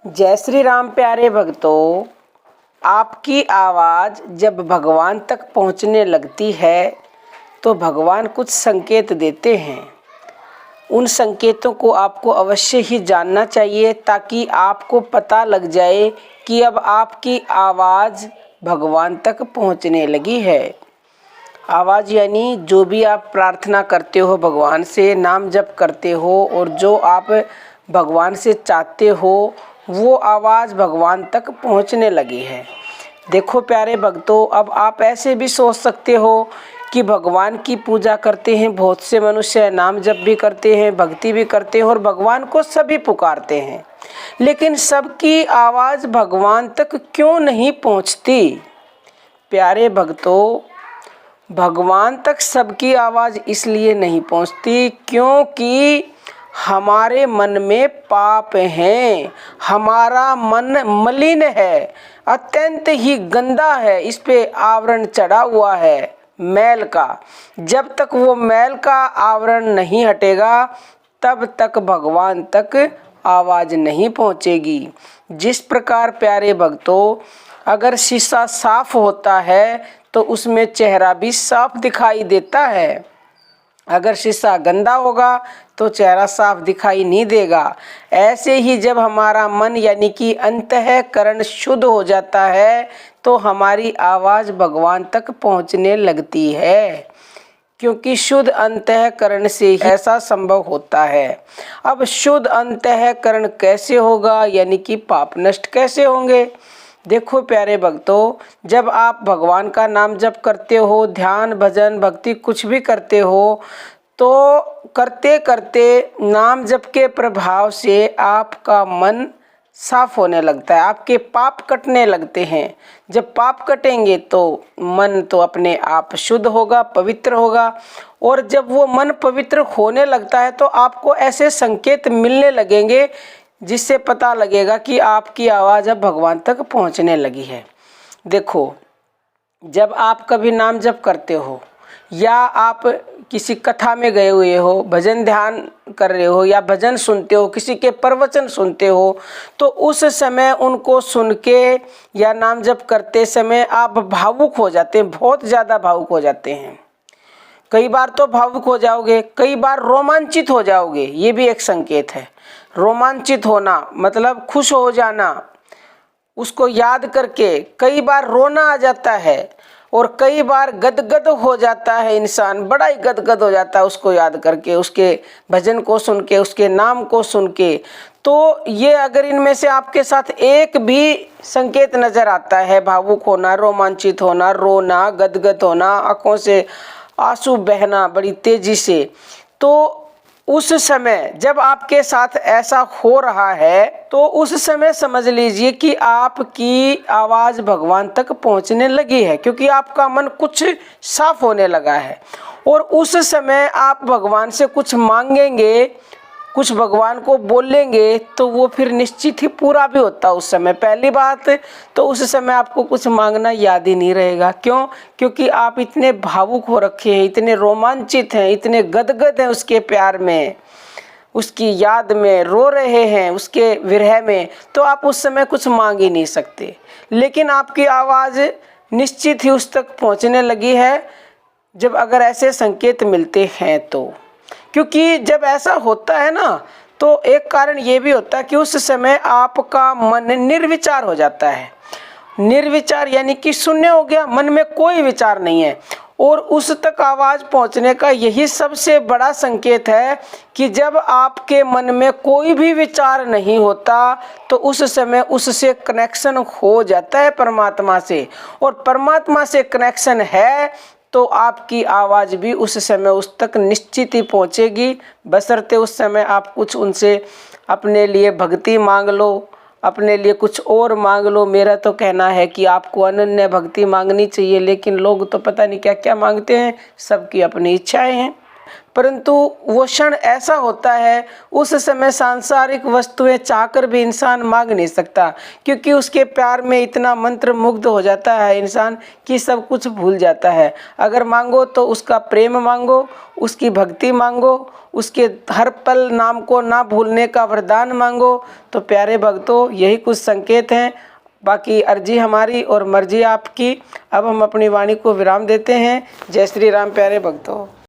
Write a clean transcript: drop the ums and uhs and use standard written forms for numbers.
जय श्री राम प्यारे भक्तों, आपकी आवाज़ जब भगवान तक पहुंचने लगती है तो भगवान कुछ संकेत देते हैं। उन संकेतों को आपको अवश्य ही जानना चाहिए ताकि आपको पता लग जाए कि अब आपकी आवाज़ भगवान तक पहुंचने लगी है। आवाज़ यानी जो भी आप प्रार्थना करते हो भगवान से, नाम जप करते हो और जो आप भगवान से चाहते हो वो आवाज़ भगवान तक पहुंचने लगी है। देखो प्यारे भक्तों, अब आप ऐसे भी सोच सकते हो कि भगवान की पूजा करते हैं बहुत से मनुष्य, नाम जप भी करते हैं, भक्ति भी करते हैं और भगवान को सभी पुकारते हैं, लेकिन सबकी आवाज़ भगवान तक क्यों नहीं पहुंचती? प्यारे भक्तों, भगवान तक सबकी आवाज़ इसलिए नहीं पहुंचती क्योंकि हमारे मन में पाप हैं। हमारा मन मलिन है, अत्यंत ही गंदा है, इस पे आवरण चढ़ा हुआ है मैल का। जब तक वो मैल का आवरण नहीं हटेगा तब तक भगवान तक आवाज़ नहीं पहुंचेगी। जिस प्रकार प्यारे भक्तों, अगर शीशा साफ होता है तो उसमें चेहरा भी साफ दिखाई देता है, अगर शीशा गंदा होगा तो चेहरा साफ दिखाई नहीं देगा। ऐसे ही जब हमारा मन यानी कि अंतःकरण शुद्ध हो जाता है तो हमारी आवाज़ भगवान तक पहुंचने लगती है, क्योंकि शुद्ध अंतःकरण से ही ऐसा संभव होता है। अब शुद्ध अंतःकरण कैसे होगा, यानी कि पाप नष्ट कैसे होंगे? देखो प्यारे भक्तों, जब आप भगवान का नाम जप करते हो, ध्यान भजन भक्ति कुछ भी करते हो, तो करते करते नाम जप के प्रभाव से आपका मन साफ होने लगता है, आपके पाप कटने लगते हैं। जब पाप कटेंगे तो मन तो अपने आप शुद्ध होगा, पवित्र होगा, और जब वो मन पवित्र होने लगता है तो आपको ऐसे संकेत मिलने लगेंगे जिससे पता लगेगा कि आपकी आवाज़ अब भगवान तक पहुंचने लगी है। देखो, जब आप कभी नाम जप करते हो या आप किसी कथा में गए हुए हो, भजन ध्यान कर रहे हो या भजन सुनते हो, किसी के प्रवचन सुनते हो, तो उस समय उनको सुन के या नाम जप करते समय आप भावुक हो जाते हैं, बहुत ज़्यादा भावुक हो जाते हैं। कई बार तो भावुक हो जाओगे, कई बार रोमांचित हो जाओगे, ये भी एक संकेत है। रोमांचित होना मतलब खुश हो जाना, उसको याद करके कई बार रोना आ जाता है और कई बार गदगद हो जाता है इंसान, बड़ा ही गदगद हो जाता है उसको याद करके, उसके भजन को सुन के, उसके नाम को सुन के। तो ये अगर इनमें से आपके साथ एक भी संकेत नज़र आता है, भावुक होना, रोमांचित होना, रोना, गदगद होना, आँखों से आंसू बहना बड़ी तेजी से, तो उस समय जब आपके साथ ऐसा हो रहा है तो उस समय समझ लीजिए कि आपकी आवाज़ भगवान तक पहुंचने लगी है, क्योंकि आपका मन कुछ साफ होने लगा है। और उस समय आप भगवान से कुछ मांगेंगे, कुछ भगवान को बोलेंगे तो वो फिर निश्चित ही पूरा भी होता है उस समय। पहली बात तो उस समय आपको कुछ मांगना याद ही नहीं रहेगा। क्यों? क्योंकि आप इतने भावुक हो रखे हैं, इतने रोमांचित हैं, इतने गदगद हैं उसके प्यार में, उसकी याद में रो रहे हैं, उसके विरह में, तो आप उस समय कुछ मांग ही नहीं सकते। लेकिन आपकी आवाज़ निश्चित ही उस तक पहुँचने लगी है जब अगर ऐसे संकेत मिलते हैं तो। क्योंकि जब ऐसा होता है ना तो एक कारण ये भी होता है कि उस समय आपका मन निर्विचार हो जाता है। निर्विचार यानी कि शून्य हो गया, मन में कोई विचार नहीं है। और उस तक आवाज़ पहुंचने का यही सबसे बड़ा संकेत है कि जब आपके मन में कोई भी विचार नहीं होता तो उस समय उससे कनेक्शन हो जाता है परमात्मा से, और परमात्मा से कनेक्शन है तो आपकी आवाज़ भी उस समय उस तक निश्चित ही पहुँचेगी, बशर्ते उस समय आप कुछ उनसे अपने लिए भक्ति मांग लो, अपने लिए कुछ और मांग लो। मेरा तो कहना है कि आपको अनन्य भक्ति मांगनी चाहिए, लेकिन लोग तो पता नहीं क्या क्या मांगते हैं, सबकी अपनी इच्छाएं हैं। परंतु वो क्षण ऐसा होता है, उस समय सांसारिक वस्तुएं चाहकर भी इंसान मांग नहीं सकता, क्योंकि उसके प्यार में इतना मंत्र मुग्ध हो जाता है इंसान कि सब कुछ भूल जाता है। अगर मांगो तो उसका प्रेम मांगो, उसकी भक्ति मांगो, उसके हर पल नाम को ना भूलने का वरदान मांगो। तो प्यारे भक्तों, यही कुछ संकेत हैं। बाकी अर्जी हमारी और मर्जी आपकी। अब हम अपनी वाणी को विराम देते हैं। जय श्री राम प्यारे भक्तों।